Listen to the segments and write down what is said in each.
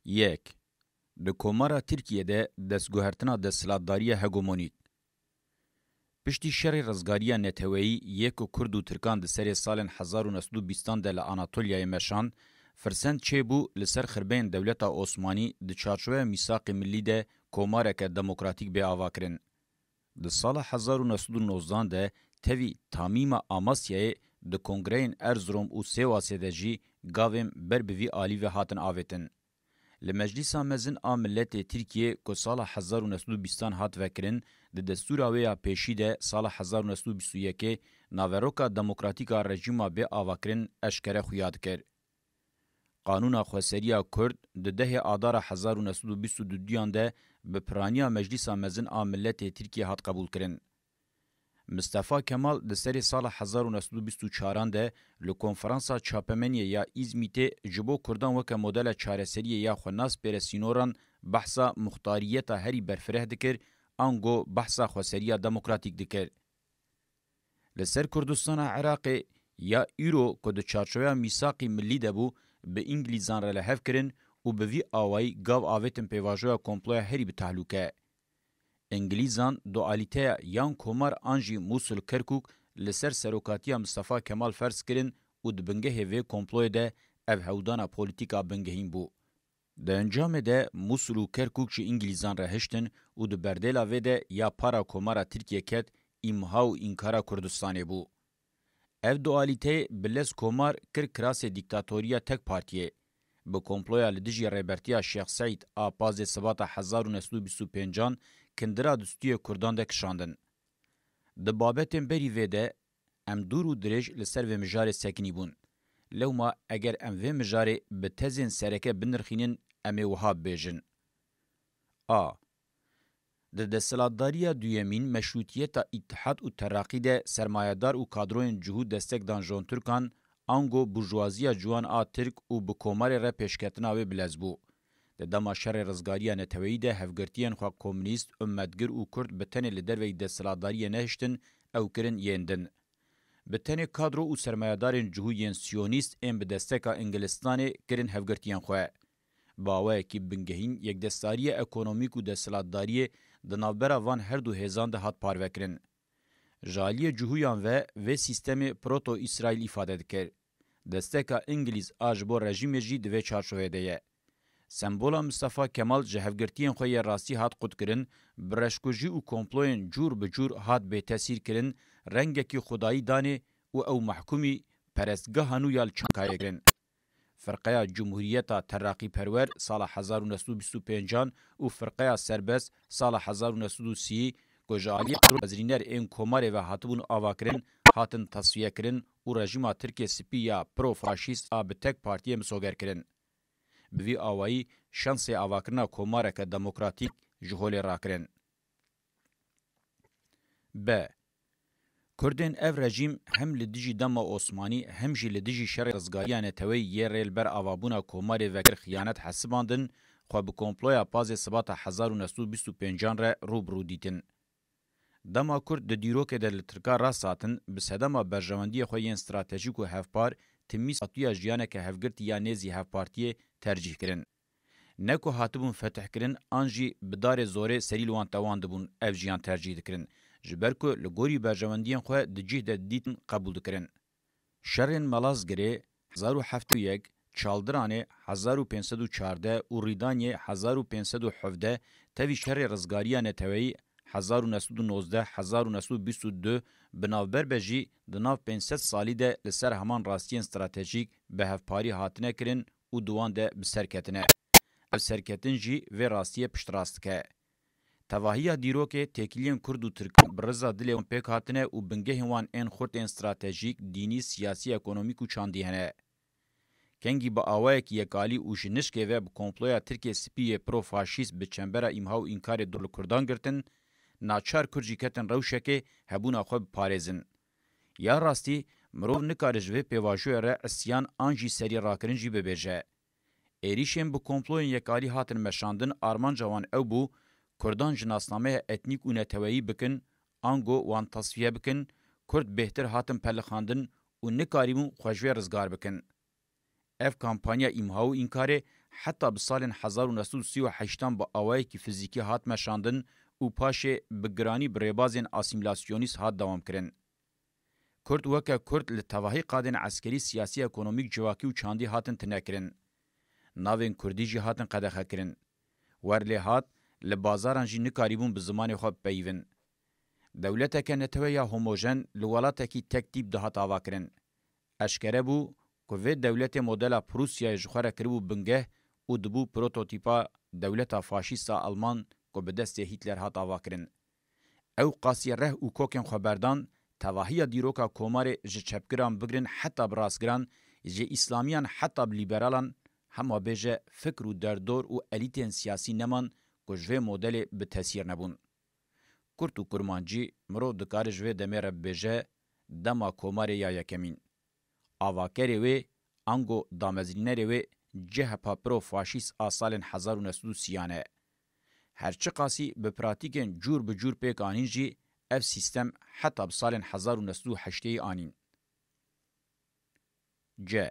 یک د کومارا ترکیه ده دستگوهرتنا دستلاتداری هگمونیک. پشتی شر رزگاریا نتویی یک و کرد و ترکان ده سری سال 1920 ده لاناتولیای مشان فرسند چه بو لسر خربین دولت عثمانی ده چارچوه میثاق ملی ده کومارک دموکراتیک به آوا کرن. ده سال 1919 ده توی تامیم آماسیای ده کنگرین ارزروم و سیواسه ده جی گاویم بر بوی آلی و هاتن آویتن. لمجلس مزن ملت ترکیه که سال 1920 هات وکرن د دستور اویا پیشی ده سال 1921 ناوروکا دموکراتیکا رژیما به آواکرن اشکره خویاد کرد. قانون خواسریا کرد د ده آدار 1922 ده به پرانیا مجلس مزن ملت ترکیه هات قبول کرن. مصطفی کمال د سری سال 1924 ده له کنفرانسا چاپمنیه یا ازمیته جبو کردان وک مدل چارەسەریه یا خناس پرسینوران بحثا مختاریت هری برفره دکر انگو بحثا خوسریا دموکراتیک دکر. لسر کردستان عراق یا ایرو که د چارچوبه میثاق ملی ده بو به انگلیزان را لحف کرن و به وی آوایی گاو آویتن پیواژویا کمپلوی هری به تحلوکه. انگلیزان دوالیته یان کومار انجی موسول کرکوک لسر سروکاتیا مصطفی کمال فرض کرن و د بنگه هوی کمپلوی ده او هودانا پولیتیکا بنگهین بو. د انجام ده موسول و کرکوک چه انگلیزان را هشتن و د بردیلا و ده یا پارا کومارا ترکیه کت امها و انکارا کردستانی بو. او دوالیته بلز کومار کر کراس دیکتاتوریا تک پارتیه. به کمپلویا لدیجی ریبرتیا شیخ سعید آپاز سبات 1925 کندرا دستوی کردان ده کشاندن. ده بابتن بری ویده ام دور و درج لسر و مجار سکنی بون. لو ما اگر ام و مجار به تزین سرکه بنرخینن امی وحاب بیجن. ده دستلاتداری دویمین مشروطیت اتحاد و ترقی ده سرمایه‌دار و کادروین جهود دستک دان جون ترکان انگو برجوازیا جوان ترک و بکومار را پیشکتنا و بلزبو. د دما شر رزګاریا نتوی ده هفګرتین خو کمونیست امتګر او کرد بتنه لیدر و د سلاداری نهشتن او کرن یندن بتنه کادرو او سرمایدارین جهوین سیونیست ام به دستکا انګلستان کرن هفګرتین خو باوه کی بنګهین یک دستاری اکونومیک او د سلاداری د نوبر وان هر دو هزان ده هات پاروکرن جالی جهویان و سیستم پروتو اسرائیل ifade دکر دستکا انګلیز اجبو رژیم جی د و چارچوبه ده سمبولا مصطفی کمال جهفگرتین خوی راستی هات قد کرن برشکوجی و کمپلوین جور بجور هات به تاثیر کرن رنگکی خدایی دانه او محکومی پرستگاه هنو یال چنکای کرن. فرقه جمهوریت ترقی پرور سال 1925 و فرقه سربست سال 1930 گوجالی وزرینر این کماره و هاتبون آوا کرن هاتن تصفیه کرن و رژیم ترک سپی یا پرو فاشیست آب تک پارتی مسوگر کرن. بوی آوایی شانس آواکرنا کومارک دموکراتیک جهول راکرن. ب. کردین او رژیم هم لدیجی دما عثمانی هم جی لدیجی شر رزگاریان توی یه ریل بر آوابونا کوماری وگر خیانت حسباندن خواه بکمپلویا پاز سبات 1925 را روبرو دیتن. دما کرد د دیروک در لترکا را ساتن بسدما برجواندی خواه استراتژیک و هفپار تمی ساتویا جیانه که هفگرت یا نیزی هفپارتیه ترجیح کرن. نکو هاتبون فتح کرن آنجی بدار زوره سریل وان توان دبون اف جیان ترجیح دکرن. جبرکو لگوری برجواندین خواه دجیه ده دیتن قبول دکرن. شرین ملازگره 1071 چالدرانه 1514 و ریدانیه 1517 تاوی شر رزگاریان تاوی 1919 1922 بناوبر بجی دناو 500 سالی ده لسر همان راستین استراتژیک به هفپاری هاتنه کرن و دوان ده بسرکتنه. او سرکتن جی و راستیه پشتراست که. تواهی دیروکه تکیلین کرد و ترکان برزا دلیون پیک هاتنه و بنگه هوان این خورد استراتژیک دینی سیاسی اکونومیک و چاندی هنه. کنگی با آوائه که یکالی و جنشکه و بکمپلویا ترک سپی پرو فاشیست به چنبرا امها و انکار دول کردان گرتن ناچار کرجی کتن روشکه هبون خوب پارزن. یا راستی مروف نکارج و پیواجوه را اسیان آنجی سری راکرنجی ببیجه. ایریشن با کمپلوین یکالی هاتن مشاندن آرمان جوان او بو کردان جناسنامه اتنیک و نتوایی بکن آنگو وان تصفیه بکن کرد بهتر هاتن پلخاندن و نکاریمون خوشوی رزگار بکن. اف کمپانیا امهاو انکاره حتی بسال 1938 با آوایی که فیزیکی هات مشاندن و پاشه بگرانی بریبازین اسیمیلاسیونیست هات دوام کرن. کرد وکا کرد لتواهی قادن عسکری سیاسی اکونومیک جواکی و چاندی هاتن تنکرن. ناوین کردی جی هاتن قدخه کرن. ورلی هات لبازاران جی نکاریبون بزمان خواب پیون. دولتا که نتوه یا هموژن لولاتا کی تک تیب دهات آوا کرن. اشکره بو که وی دولت مدل پروسیا جخوره کربو بنگه و دبو پروتوتیپا دولتا فاشیستا آلمان که به دست هیتلر هات آوا کرن. او قاسی ره و کوکن خبردان تواهی دیروکا کومار جه چپگران بگرن حتی براسگران جه اسلامیان حتی بلیبرالان همه بیجه فکر و دردور و الیتین سیاسی نمان که جوه مدل به تاثیر نبون. کرد و کرمانجی مرو دکار جوه دمیر بیجه دما کومار یا یکمین. آواکری وی انگو دامزرینری وی جه پاپرو فاشیست آسال 1930 هرچه قاسی به پراتیکن جور به جور پیک آنین جی اف سیستم حتی بسال 1908 آنین. ج.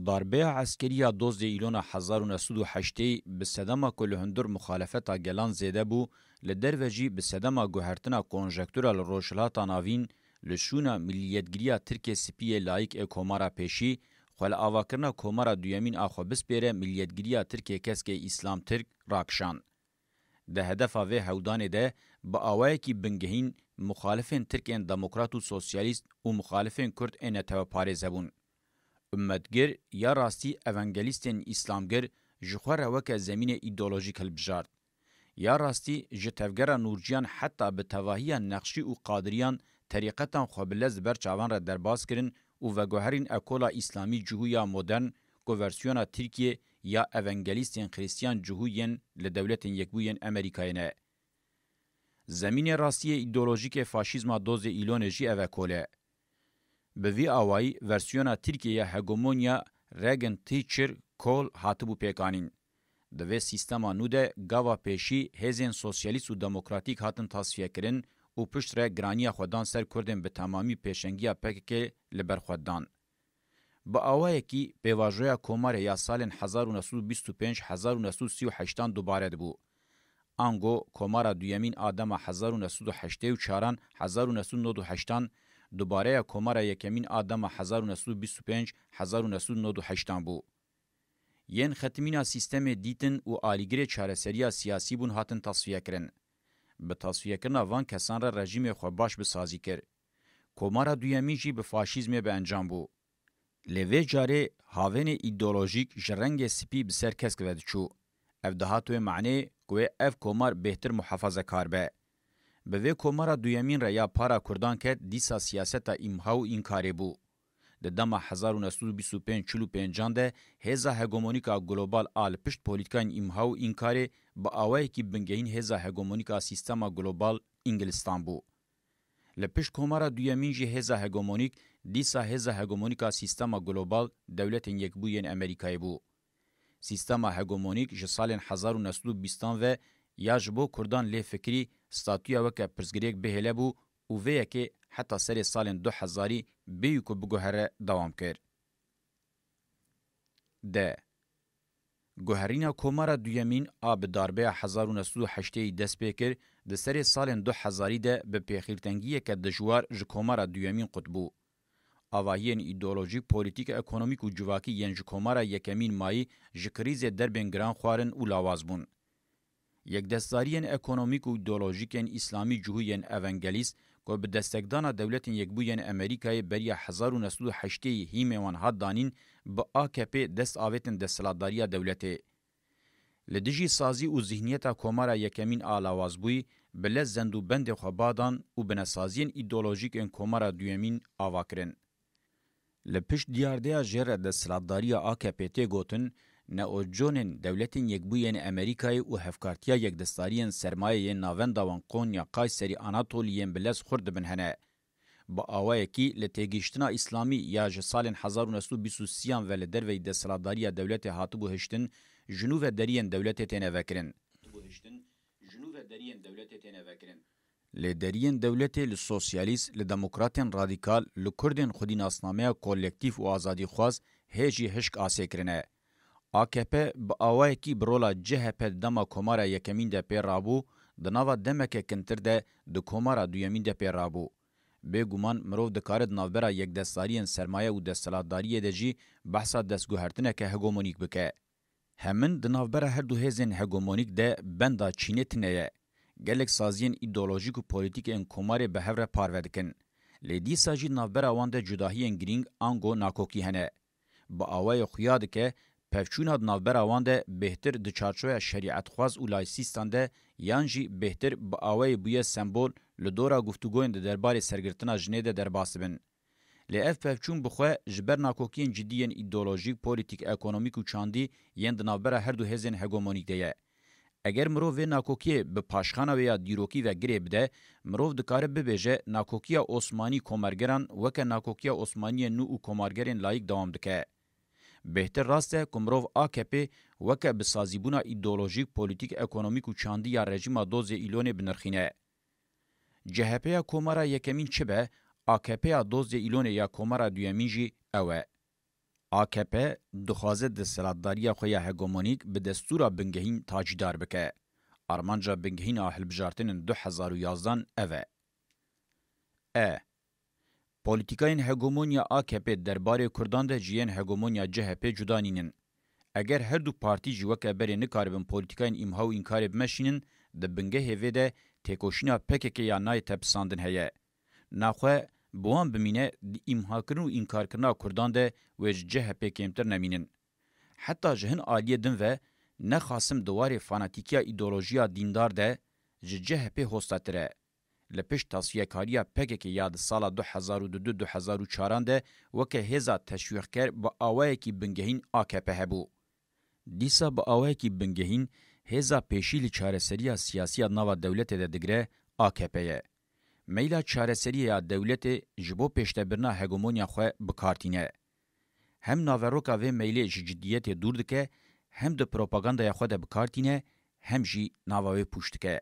ضربه عسکری 12 ایلون 1908 به صدام کلهندر مخالفت گلان زیده بو لدروجی به صدام گوهرتنا کنجکتورال روشلاتا ناوین لشونا ملیتگریا ترک سپی لایک اکومارا پیشی خل آواکرنا کومارا دویمین آخو بسپیره ملیتگریا ترک کسک اسلام ترک راکشان. ده هدف و هودان ده با آوائه کی بنگهین مخالفین ترکین دموکرات و سوسیالیست و مخالفین کرد این تاو پارزبون. امتگر یا راستی اوانگلیستین اسلامگر جخوار وکا زمین ایدولوژیک هلبجارد. یا راستی جتفگر نورجیان حتی به تواهی نقشی و قادریان طریقتا خوابلز برچاوان را درباز کرن و وگوهرین اکولا اسلامی جهویا مدرن که ورسیونا ترکیه یا اوانگلیستین خریستیان جهوین لدولتین یکبوین امریکایینه. زمین راستی ایدولوژیک فاشیزما 12 ایلون جی اوکوله. به وی آوائی ورسیونا ترکیه هگمونیا رگن تیچر کول هاتبو پیکانین. دوی سیستما نوده گاوا پیشی هزین سوسیالیست و دموکراتیک هاتن تصفیه کرن و پشت را گرانی خودان سر کردن به تمامی پیشنگی پکک لبر خودان. با آوائه کی پیواجویا کومار یا سال 1925-1938 دوباره بو. آنگو کومارا دویمین آدم 1984 1998 دوباره کومارا یکمین آدم 1925-1998 بو. ین ختمینا سیستم دیتن و آلیگر چارەسەریya سیاسی بون هاتن تصفیه کرن. به تصفیه کرنا وان کسان را رژیم خو باش بسازی کر. کومارا دویمی جی به فاشیزم به انجام بو. لوی جاره هاون ایدئولوژیک جرنگ سپی بسر کسک ودچو. اف دهاتو معنی گوه اف کومار بهتر محافظه کار به. به وی کومارا دویمین را یا پارا کردان کرد دیسا سیاستا امهاو اینکاری بو. د دما 1925 ده هزا هگمونیکا گلوبال آل پشت پولیتکان امهاو اینکاری با آوائی که بنگهین هزا هگمونیکا سیستما گلوبال انگلستان بو. لپشت کومارا دویمین جی هزا هگمونیک دیسا هزا هگمونیکا سیستما گلوبال دولت یکبوین امریکای بو. سیستما هگمونیک جسال 1920 و یا جبو کردان لی فکری ستاتویا وکا پرزگریک بهله بو و ویه که حتی سر سال 2000 بیو که بگوهره دوام کرد. ده گوهرینا کومارا دویمین آب داربه 1908 دست پیکر ده سر سال 2000 ده به پیخیرتنگیه که دجوار ج کومارا دویمین قطبو. آواهین ایدئولوژیک پولیتیک اکونومیک و جواکی ین ج کومارا یکمین مایی ج کریز دربین گران خوارن و لاواز بون. یک دستاریین اکونومیک و ایدئولوژیکین اسلامی جهوین اوانگلیست که به دستگدان دولت یکبوین امریکای بری 1908 هیموان هات دانین با AKP دست آویتن دستلاتداری دولته. لدیجی سازی و ذهنیت کومارا یکمین آلاوازبوی بله زندو بند خوابادان و بنسازین ایدئولوژیک ان کومارا دویمین آواکرن. لپشت دیارده جر دستلاتداری AKP تی گوتن نه او جونن دولتین یکبوین امریکای و هفکارتیا یک دستاریین سرمایه ناوندوان قونیا قایسری آناتولیین بلز خورد بنهنه. با آوائه کی لتگیشتنا اسلامی یا جسال 1923 و لدروی دستلاتداری دولت هاتبو هشتن جنوب درین دولت تینه وکرن. لدرین دولت لسوسیالیست لدموکراتین رادیکال لکردین خودی ناسنامه کولکتیف و آزادی خواست هجی هشک آسیکرنه. AKP با آوای کی برولا CHP دما کومارا یکمین ده پی رابو دناوا دمک کنتر ده د کومارا دویمین ده پی رابو. به گومان مرو دکارد ناوبرا یک دستاریان سرمایه و دستلاتداری ده جی بحثا دستگوهرتنه که هگومونیک بکه. همین د ناوبرا هر دو هزین هگومونیک ده بندا چینه تنه گلک سازین ایدئولوژیک و پولیتیک ان کومار به هفره پارودکن. لیدی ساجی ناوبرا وان ده جداهی گرینگ آنگو ناکوکی هنه. با آوای خویاد که پفچونا د ناوبرا وان ده بهتر د چارچوه شریعت خواز و لایسیستان ده یانجی بهتر با آوای بویه سمبول لدورا گفتگوین ده دربار سرگرتنا جنه ده درباسبن. لی اف پفچون بخواه جبر ناکوکین جدیین ایدئولوژیک، پولیتیک، اکونومیک و چاندی ین د ناوبرا هر دو هزین هگومونیک ده. اگر مرو و ناکوکی به پاشخانه و یا دیروکی و گریب ده، مرو دکاره ببیجه ناکوکی عثمانی کمرگران وکه ناکوکی عثمانی نو و کمرگرین لایک دوام دکه. بهتر راسته کمرو AKP وکه بسازیبونا ایدئولوژیک، پولیتیک، اکونومیک و چاندی یا رژیم دوز ایلون بنرخینه. CHP یا کومارا یکمین چه به AKP یا دوز ایلون یا کومارا دویمین جی اوه. AKP دخوازه د سلطداری خویا هگمونیک به دستورا بنگهین تاجدار بکه. آرمانجا بنگهین آهل بجارتن 2011 اوه. پولیتیکاین هگمونیا AKP درباره کردان ده جیین هگمونیا CHP جدانینن. اگر هر دو پارتی جوکه بری نکاربن پولیتیکاین امهاو انکار بمشینن ده بنگه هیوه ده تکوشینا پکک یا نای تپساندن هیه. ناخواه بوان بمینه دی امها کرن و انکار کرنا کردان ده ویج CHP کمتر نمینن. حتی جهن آلیه دن و نخاسم دوار فاناتیکیا ایدولوژیا دیندار ده CHP هستاتره. لپش تصفیه کاریا پکک یاد سال 2022-2004 ده وکه هزا تشویق کر با آوائه کی بنگهین AKP هبو. دیسا با آوائه کی بنگهین هزا پیشیل چارسری سیاسی نوا دولت ده دگره AKP یه. میلا چارسری یا دولت جبو پیشتبرنا هگمونیا خواه بکارتینه. هم ناوروکا و میلی جدیت دور دکه هم ده پروپاگاندا خواه ده بکارتینه هم جی ناوه پوشت که.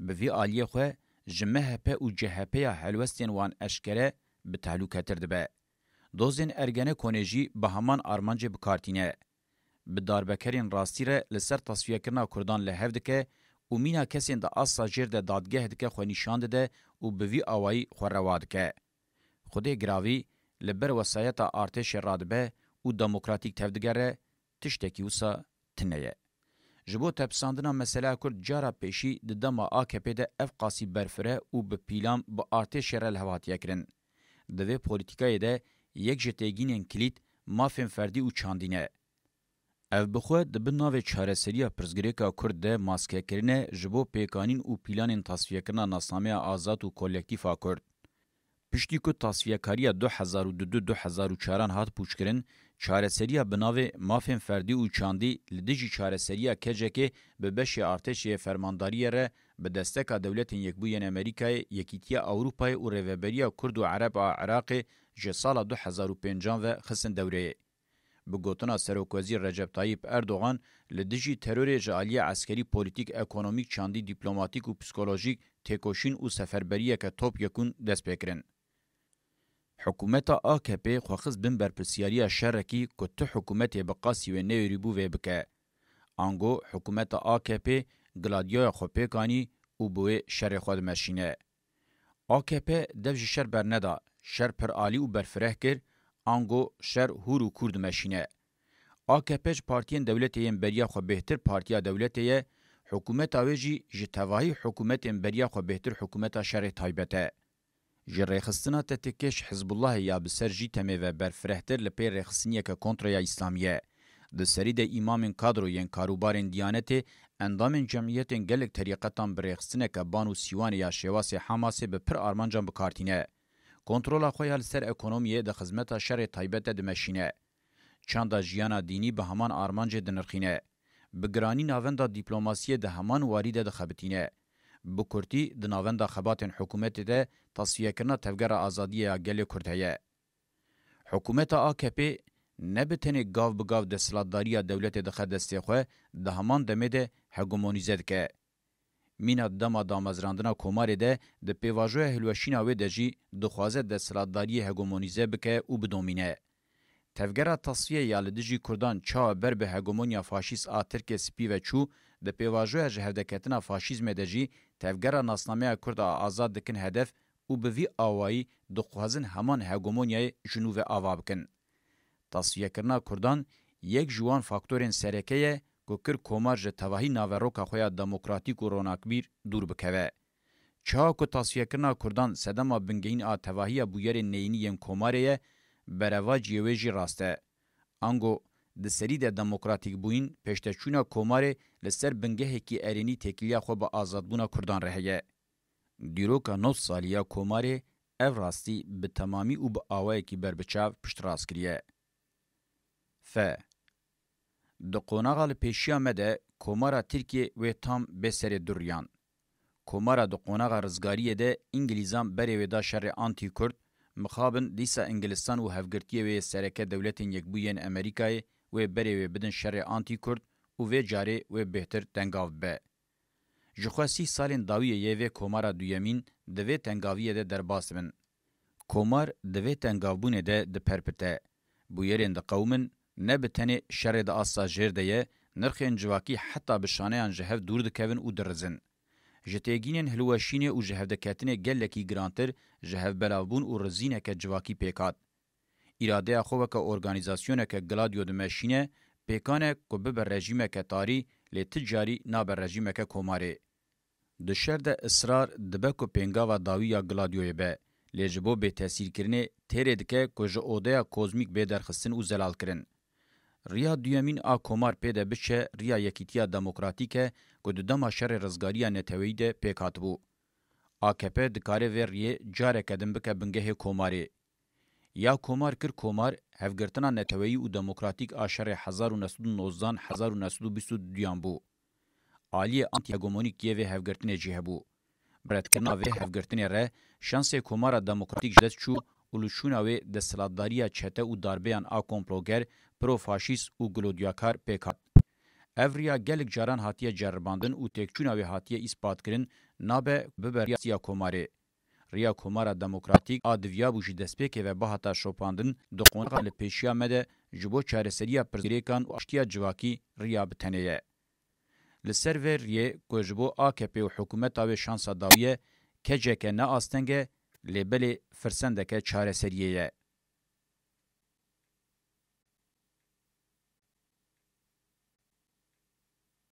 به وی آلیه خواه CHP و CHP هلوستین وان اشکره به تعلق کرده به. دوزین ارگنه کنجی به همان آرمانج بکارتینه. به داربکرین راستی ره لسر تصفیه کرنا کردان لحفده که و مینا کسین دا آسا جیر دا دادگه دکه خو نشانده ده و به وی آوائی خورواد که. خوده گراوی لبر وسایت ارتش رادبه و دموکراتیک تفدگره تشتکی وسا تنیه. جبو تپساندنا مسئله کرد جارا پیشی د دما AKP ده اف قاسی برفره و به پیلام با ارتش رل هواتیه کرن. دوی پولیتیکای ده یک جتگینین کلید مافین فردی و چاندینه. اف بخواه دبن ناو چارسریه پرزگریکا کرد ده ماسکه کرنه جبو پیکانین و پیلانین تصفیه کرنا ناسنامه آزاد و کولکتیفا کرد. پشتی که تصفیه کاریه 2022-2004 هات پوچ کرن، چارسریه بناو مافین فردی و چاندی لدیجی چارسریه کجه که به بشی ارتشی فرمانداریه ره به دستکا دولتین یکبوین امریکای یکیتیا اوروپای و ریوبریا کرد و عرب عراق جه سال 2005 و خسن دوره. به گوتنا سروکوزی رجب طایب اردوغان لدیجی ترور جالی عسکری پولیتیک اکونومیک چاندی دیپلماتیک و پسیکولوژیک تکوشین و سفربریه که توپ یکون دست بکرن. حکومت AKP خوخص بن برپرسیاری شرکی کت حکومت بقاسی و نیریبو و بکه. آنگو حکومت AKP گلادیوی خوپیکانی و بوی شر خود مشینه. AKP devji şer berneda, şer per ali û berfireh kir, ango şer hûr û kurd meşîne. AKP ji partiyên dewletê yên beriya xwe bêhtir partiya dewletê ye, hikûmeta wê jî ji tevahî hikûmetên beriya xwe bêhtir hikûmeta şerê taybet e. Ji rêxistina tetikêş Hizbullahê ya bi ser jî temê ve berfirehtir li pê rêxistiniyeke kontraya İslamiyê. Di serî de îmamên kadro yên karûbarên Diyanetê, endamên cemiyetên gelek terîqetan bi rêxistineke ban û sîwanê ya şêwasê Hamasê bi pir armancan bikartîne. Kontrola xwe ya li ser ekonomiyê di xizmeta şerê taybet de dimeşîne. Çanda jiyana dînî bi heman armancê dinirxîne. Bi giranî navenda dîplomasiyê di heman warî de dixebitîne. Bi kurtî di navenda xebatên hikûmetê de tasfiyekirina tevgera azadiyê ya gelê Kurd heye. Hikûmeta AKP ne bi tenê gav bi gav desthilatdariya dewletê dixe destê xwe, di heman demê de hegemonîze dike. Mîna dema damezrandina komarê de di pêvajoya hilweşîna wê de jî dixwaze desthilatdariyê hegemonîze bike û bidomîne. Tevgera tasfiye ya li dijî Kurdan çawa ber bi hegemonya faşîst a Tirkiye spî ve çû, di pêvajoya ji hevdeketina faşîzmê de jî tevgera nasnameya Kurd a azad dikin hedef û bi vî awayî dixwazin heman hegemonyayê ji nû ve ava bikin. Tasfiyekirina Kurdan yek ji wan faktorên sereke ye ku kir komar ji tevahî naveroka xwe ya demokratîk û ronakbîr dûr bikeve. Çawa ku tasfiyekirina Kurdan sedema bingehîn a tevahiya bûyerên neyînî yên komarê ye, berevaciyê wê jî rast e. Ango di serî de demokratîk bûyîn pêşteçûna komarê li ser bingehekî erênî têkiliya xwe bi azadbûna Kurdan re heye. Dîroka 9 salî ya komarê ev rastî bi temamî û bi awayekî berbiçav piştrast kiriye. F. Di qonaxa li pêşiya me de komara Tirkiye wê tam bêserê duriyan. Komara di qonaxa rizgariyê de İngilîzan berê wê da şerê anti-Kurd, mixabin dîsa Inglistan û hevgirtiyê wê sereke dewletên Yekbûyên Amerîkayê wê berê wê bidin şerê anti-Kurd û vê carê wê bêhtir tengav be. Ji xwe 30 salên dawiyê yê vê komara duyemîn di vê tengaviyê de derbas bin. Komar di vê tengavbûnê de diperpite. Bûyerên diqewmin, ne bi tenê şerê de assa jêr de ye, nirxên civakî heta bi şaneyan ji hev dûr dikevin û dirizin. Ji têgînên hilweşînê û ji hevdeketinê gelekî girantir, ji hevbelavbûn û rizîneke civakî pêkat. İradeya xwe weke organîzasyoneke Gladio dimeşîne, pêkane ku bibe rejîmeke tarî, lê ti carî nabe rejîmeke komarê. Di şer de israr dibe ku pêngava dawî ya Gladioyê be, lê ji bo bêtesîrkirinê têrê dike ku ji odeya kozmîk bêderxistin û zelalkirin. Riya duyemîn a komar pê de biçe riya yekîtiya demokratîk e ku di dema şerê rizgariya neteweyî de pêk hatibû. AKP dikare vê riyê careke din bike bingehê komarê. Ya komar kir komar, hevgirtina neteweyî û demokratîk a şerê 1919-1922 bû. Aliyê anti-hegemonîk yê vê hevgirtinê jî hebû. Biretkirina vê hevgirtinê re, şansê komara demokratîk ji dest çû û li şûna wê desthilatdariya çete û darbeyan a komploger, pro-faşîst û gilodyakar pêk hat. Ev riya gelek caran hatiye ceribandin û têkçûna wê hatiye îspatkirin nabe bibe riya komarê. Riya komara demokratîk a divyabû jî destpêkê ve bihata şopandin di qonaxa li pêşiya me de ji bo çareseriya pirsgirêkan û aştiya civakî riya bi tenê ye. Li ser vê riyê ku ji bo AKP û hikûmeta wê şansa dawiye, keceke ne asteng e, lê belê firsendeke çareseriyê ye.